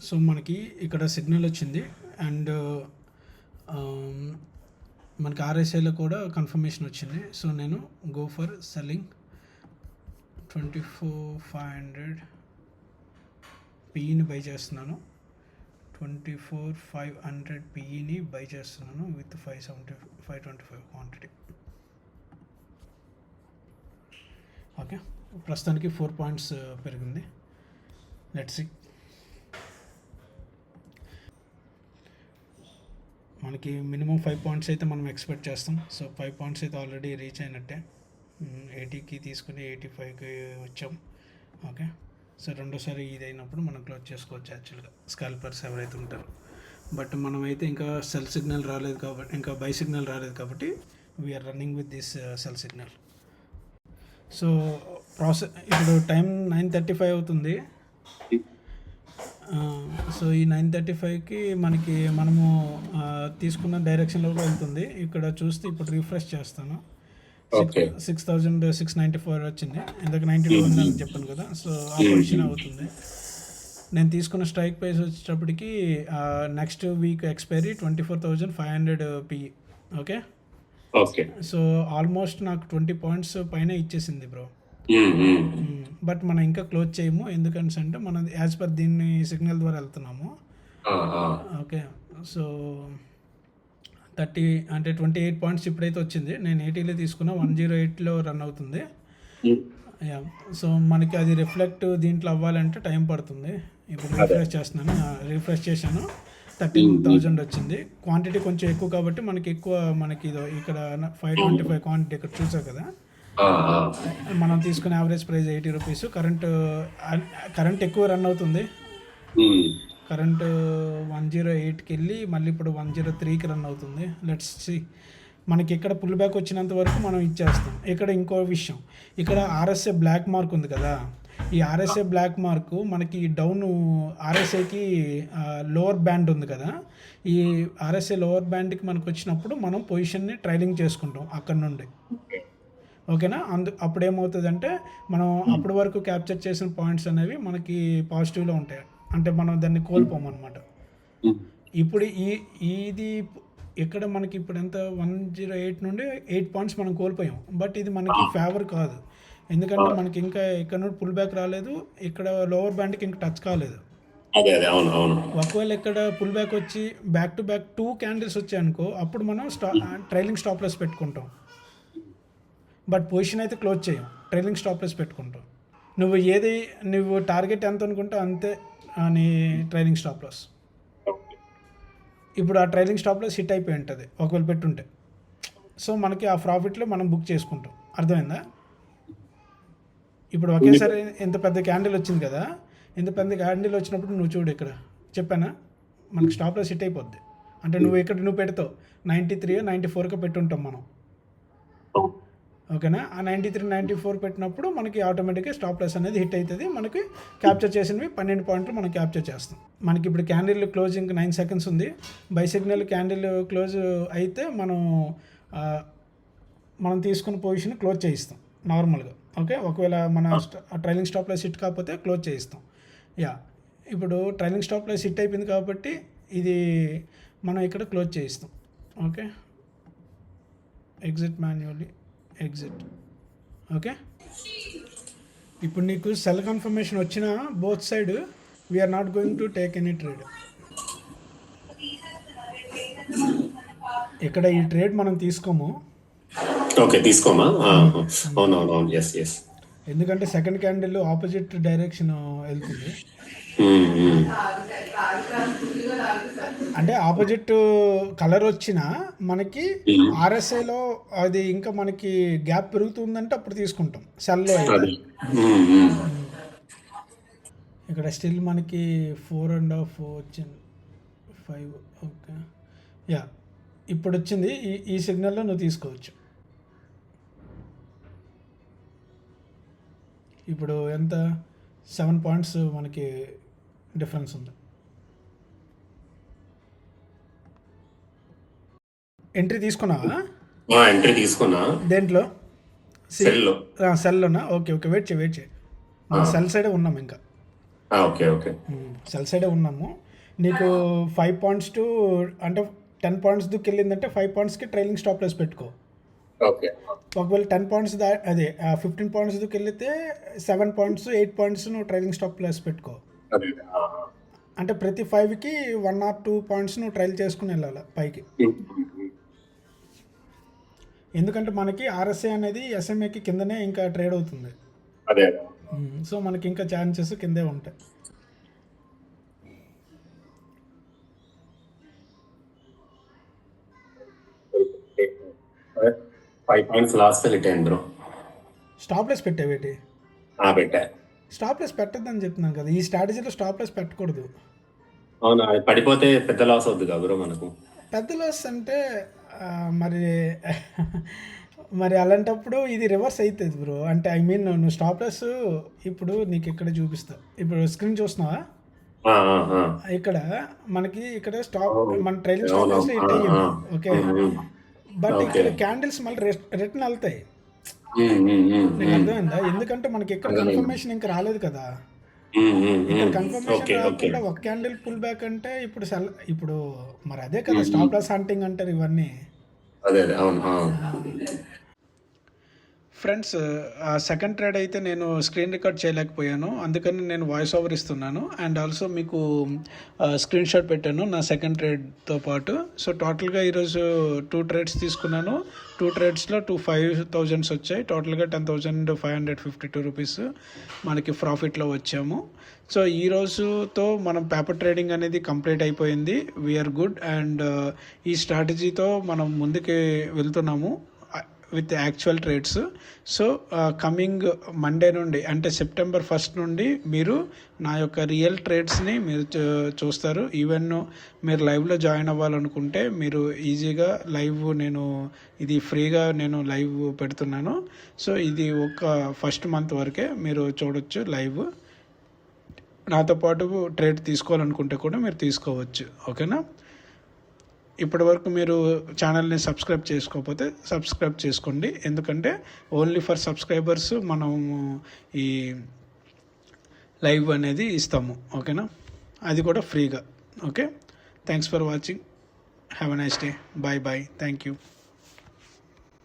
So మనకి ఇక్కడ signal వచ్చింది అండ్ మనకి ఆర్ఎస్ఐలో కూడా కన్ఫర్మేషన్ వచ్చింది. సో నేను గో ఫర్ సెల్లింగ్ 24,500 పిఈని బై చేస్తున్నాను. 24,500 పిఈని బై చేస్తున్నాను విత్ 525 క్వాంటిటీ. ఓకే, ప్రస్తుతానికి 4 పాయింట్స్ పెరిగింది. Let's see. మనకి మినిమం 5 పాయింట్స్ అయితే మనం ఎక్స్పెక్ట్ చేస్తాం. సో 5 పాయింట్స్ అయితే ఆల్రెడీ రీచ్ అయినట్టే. 80కి తీసుకుని 85కి వచ్చాం. ఓకే, సో రెండోసారి ఇది అయినప్పుడు మనం క్లోజ్ చేసుకోవచ్చు యాక్చువల్గా స్కాల్పర్స్ ఎవరైతే ఉంటారో. బట్ మనమైతే ఇంకా సెల్ సిగ్నల్ రాలేదు కాబట్టి, ఇంకా బై సిగ్నల్ రాలేదు కాబట్టి we are running with this sell signal. So ఇప్పుడు టైం 9:35 అవుతుంది. సో ఈ 9:35కి మనము తీసుకున్న డైరెక్షన్లో వెళ్తుంది. ఇక్కడ చూస్తే ఇప్పుడు రిఫ్రెష్ చేస్తాను. 6,694 వచ్చింది. ఇందాక 92 ఉందని చెప్పాను కదా. సో ఆ పొజిషన్ అవుతుంది. నేను తీసుకున్న స్ట్రైక్ ప్రైస్ వచ్చేటప్పటికి next week expiry 24,500 PE. Okay, so almost నాకు 20 పాయింట్స్ పైన ఇచ్చేసింది బ్రో. బట్ మనం ఇంకా క్లోజ్ చేయము, ఎందుకంటే మనం యాజ్ పర్ దీన్ని సిగ్నల్ ద్వారా వెళ్తున్నాము. ఓకే, సో 28 పాయింట్స్ ఇప్పుడైతే వచ్చింది. నేను 80లో తీసుకున్నా, 108లో రన్ అవుతుంది. యా, సో మనకి అది రిఫ్లెక్ట్ దీంట్లో అవ్వాలంటే టైం పడుతుంది. ఇప్పుడు రిఫ్రెష్ చేశాను. 13,000 వచ్చింది. క్వాంటిటీ కొంచెం ఎక్కువ కాబట్టి మనకి ఇక్కడ 525 క్వాంటిటీ ఇక్కడ చూసావు కదా. మనం తీసుకునే యావరేజ్ ప్రైస్ 80 రూపీస్. కరెంట్ ఎక్కువ రన్ అవుతుంది. కరెంట్ 108కి వెళ్ళి మళ్ళీ ఇప్పుడు 103కి రన్ అవుతుంది. Let's see. మనకి ఇక్కడ పుల్ బ్యాక్ వచ్చినంత వరకు మనం ఇచ్చేస్తాం. ఇక్కడ ఇంకో విషయం, ఇక్కడ ఆర్ఎస్ఐ బ్లాక్ మార్క్ ఉంది కదా. ఈ ఆర్ఎస్ఐ బ్లాక్ మార్క్ మనకి డౌన్ ఆర్ఎస్ఐకి లోవర్ బ్యాండ్ ఉంది కదా. ఈ ఆర్ఎస్ఐ లోవర్ బ్యాండ్కి మనకు వచ్చినప్పుడు మనం పొజిషన్ని ట్రైలింగ్ చేసుకుంటాం అక్కడ నుండి. ఓకేనా, అప్పుడు ఏమవుతుందంటే మనం అప్పటి వరకు క్యాప్చర్ చేసిన పాయింట్స్ అనేవి మనకి పాజిటివ్లో ఉంటాయి. అంటే మనం దాన్ని కోల్పోమన్నమాట. ఇప్పుడు ఇది ఇక్కడ మనకి ఇప్పుడు ఎంత 108 నుండి 8 పాయింట్స్ మనం కోల్పోయాం. బట్ ఇది మనకి ఫేవర్ కాదు, ఎందుకంటే మనకి ఇంకా ఇక్కడ నుండి పుల్ బ్యాక్ రాలేదు, ఇక్కడ లోవర్ బ్యాండ్కి ఇంకా టచ్ కాలేదు. ఒకవేళ ఇక్కడ పుల్ బ్యాక్ వచ్చి బ్యాక్ టు బ్యాక్ 2 క్యాండిల్స్ వచ్చాయి అనుకో, అప్పుడు మనం ట్రైలింగ్ స్టాప్ లాస్ పెట్టుకుంటాం. బట్ పొజిషన్ అయితే క్లోజ్ చేయం, ట్రైలింగ్ స్టాప్ లాస్ పెట్టుకుంటాం. నువ్వు టార్గెట్ ఎంత అనుకుంటే అంతే నీ ట్రైలింగ్ స్టాప్ లాస్. ఇప్పుడు ఆ ట్రైలింగ్ స్టాప్ లాస్ హిట్ అయిపోయి ఉంటుంది ఒకవేళ పెట్టుంటే. సో మనకి ఆ ప్రాఫిట్లో మనం బుక్ చేసుకుంటాం. అర్థమైందా? ఇప్పుడు ఒకేసారి ఇంత పెద్ద క్యాండిల్ వచ్చింది కదా. ఇంత పెద్ద క్యాండిల్ వచ్చినప్పుడు నువ్వు చూడు, ఇక్కడ చెప్పానా మనకి స్టాప్ లాస్ హిట్ అయిపోద్ది. అంటే నువ్వు పెడతావు 93, 94కి పెట్టుంటాం మనం. ఓకేనా, ఆ 93, 94 పెట్టినప్పుడు మనకి ఆటోమేటిక్గా స్టాప్ లాస్ అనేది హిట్ అవుతుంది. మనకి క్యాప్చర్ చేసినవి 12 పాయింట్లు మనం క్యాప్చర్ చేస్తాం. మనకి ఇప్పుడు క్యాండిల్ క్లోజింగ్ 9 సెకండ్స్ ఉంది. బై సిగ్నల్ క్యాండిల్ క్లోజ్ అయితే మనం తీసుకున్న పొజిషన్ క్లోజ్ చేయిస్తాం నార్మల్గా. ఓకే, ఒకవేళ మన ట్రైలింగ్ స్టాప్ లాస్ హిట్ కాకపోతే క్లోజ్ చేయిస్తాం. యా, ఇప్పుడు ట్రైలింగ్ స్టాప్ లాస్ హిట్ అయిపోయింది కాబట్టి ఇది మనం ఇక్కడ క్లోజ్ చేయిస్తాం. Okay, exit manually exit. Okay, ఇప్పుడు నీకు సెల్ కన్ఫర్మేషన్ వచ్చిన both side we are not going to take any trade. ఇక్కడ ఈ ట్రేడ్ మనం తీసుకోము. ఎందుకంటే సెకండ్ క్యాండిల్ ఆపోజిట్ డైరెక్షన్ వెళ్తుంది. అంటే ఆపోజిట్ కలర్ వచ్చినా మనకి ఆర్ఎస్ఐలో అది ఇంకా మనకి గ్యాప్ పెరుగుతుందంటే అప్పుడు తీసుకుంటాం సెల్లో అయితే. ఇక్కడ స్టిల్ మనకి 4.5 వచ్చింది, 5. ఓకే, యా, ఇప్పుడు వచ్చింది. ఈ సిగ్నల్లో నువ్వు తీసుకోవచ్చు. ఇప్పుడు ఎంత 7 పాయింట్స్ మనకి డిఫరెన్స్ ఉంది. ఎంట్రీ తీసుకున్నావా? దేంట్లో? సెల్లోనా? ఓకే, వెయిట్ చేయి. సెల్ సైడే ఉన్నాం ఇంకా. Okay okay. సెల్ సైడే ఉన్నాము. నీకు 5 పాయింట్స్ టు అంటే 10 పాయింట్స్ దుకెళ్ళిందంటే 5 పాయింట్స్‌కి ట్రైలింగ్ స్టాప్ లాస్ పెట్టుకో. ఓకే. ఒకవేళ 10 పాయింట్స్ అదే 15 పాయింట్స్ దుకెళ్ళితే 7 పాయింట్స్, 8 పాయింట్స్ నువ్వు ట్రైలింగ్ స్టాప్ లాస్ పెట్టుకో. అదే. అంటే ప్రతి 5కి 1 ఆర్ 2 పాయింట్స్ నువ్వు ట్రైల్ చేసుకొని వెళ్ళాలి పైకి. ఎందుకంటే మనకి ఆర్ఎస్ఐ అనేది ఎస్ఎంఏకి కిందనే ఇంకా ట్రేడ్ అవుతుంది. అదే. సో మనకి ఇంకా ఛాన్సెస్ కిందే ఉంటాయి. అదే 5 పాయింట్స్ లాస్ట్ రిట్ అయింది బ్రో. స్టాప్ లెస్ పెట్టేవేటి? పెట్టా. స్టాప్ లెస్ పెట్టద్దని చెప్తున్నాను కదా. ఈ స్ట్రాటజీలో స్టాప్ లెస్ పెట్టకూడదు. అవునా, అది పడిపోతే పెద్ద లాస్ అవుద్ది కదా బ్రో మనకు. పెద్ద లాస్ అంటే మరి మరి అలాంటప్పుడు ఇది రివర్స్ అవుతుంది బ్రో. అంటే ఐ మీన్ నువ్వు స్టాప్ లెస్ ఇప్పుడు నీకు ఇక్కడ చూపిస్తా. ఇప్పుడు స్క్రీన్ చూస్తున్నావా? ఇక్కడ మనకి ఇక్కడ స్టాప్ మన ట్రైలింగ్ స్టాప్ లెస్ హిట్ అయ్యింది. ఓకే, బట్ ఇక్కడ క్యాండిల్స్ మళ్ళీ రిటర్న్ వెళ్తాయి. నీకు అర్థమైందా? ఎందుకంటే మనకి ఇక్కడ కన్ఫర్మేషన్ ఇంకా రాలేదు కదా. ఇక్కడ కన్ఫర్మేషన్ రాకుండా ఒక క్యాండిల్ పుల్ బ్యాక్ అంటే ఇప్పుడు మరి అదే కదా స్టాప్ లాస్ హంటింగ్ అంటారు ఇవన్నీ. ఫ్రెండ్స్, సెకండ్ ట్రేడ్ అయితే నేను స్క్రీన్ రికార్డ్ చేయలేకపోయాను, అందుకని నేను వాయిస్ ఓవర్ ఇస్తున్నాను. అండ్ ఆల్సో మీకు స్క్రీన్ షాట్ పెట్టాను నా సెకండ్ ట్రేడ్తో పాటు. సో టోటల్గా ఈరోజు 2 ట్రేడ్స్ తీసుకున్నాను. 2 ట్రేడ్స్లో 5,000 వచ్చాయి. టోటల్గా 10,552 రూపీస్ మనకి ప్రాఫిట్లో వచ్చాము. సో ఈ రోజుతో మనం పేపర్ ట్రేడింగ్ అనేది కంప్లీట్ అయిపోయింది. We are good. అండ్ ఈ స్ట్రాటజీతో మనం ముందుకు వెళ్తున్నాము with actual trades. So coming Monday నుండి అంటే సెప్టెంబర్ 1 నుండి మీరు నా యొక్క రియల్ ట్రేడ్స్ని మీరు చూస్తారు. ఈవెన్ మీరు లైవ్లో జాయిన్ అవ్వాలనుకుంటే మీరు ఈజీగా లైవ్ నేను ఇది ఫ్రీగా నేను లైవ్ పెడుతున్నాను. సో ఇది ఒక ఫస్ట్ మంత్ వరకే మీరు చూడొచ్చు లైవ్. నాతో పాటు ట్రేడ్ తీసుకోవాలనుకుంటే కూడా మీరు తీసుకోవచ్చు. ఓకేనా? ఇప్పటి వరకు మీరు ఛానల్ని సబ్స్క్రైబ్ చేసుకోకపోతే సబ్స్క్రైబ్ చేసుకోండి. ఎందుకంటే ఓన్లీ ఫర్ సబ్స్క్రైబర్స్ మనం ఈ లైవ్ అనేది ఇస్తాము. ఓకేనా? అది కూడా ఫ్రీగా. Okay, thanks for watching. Have a nice day. Bye bye. Thank you.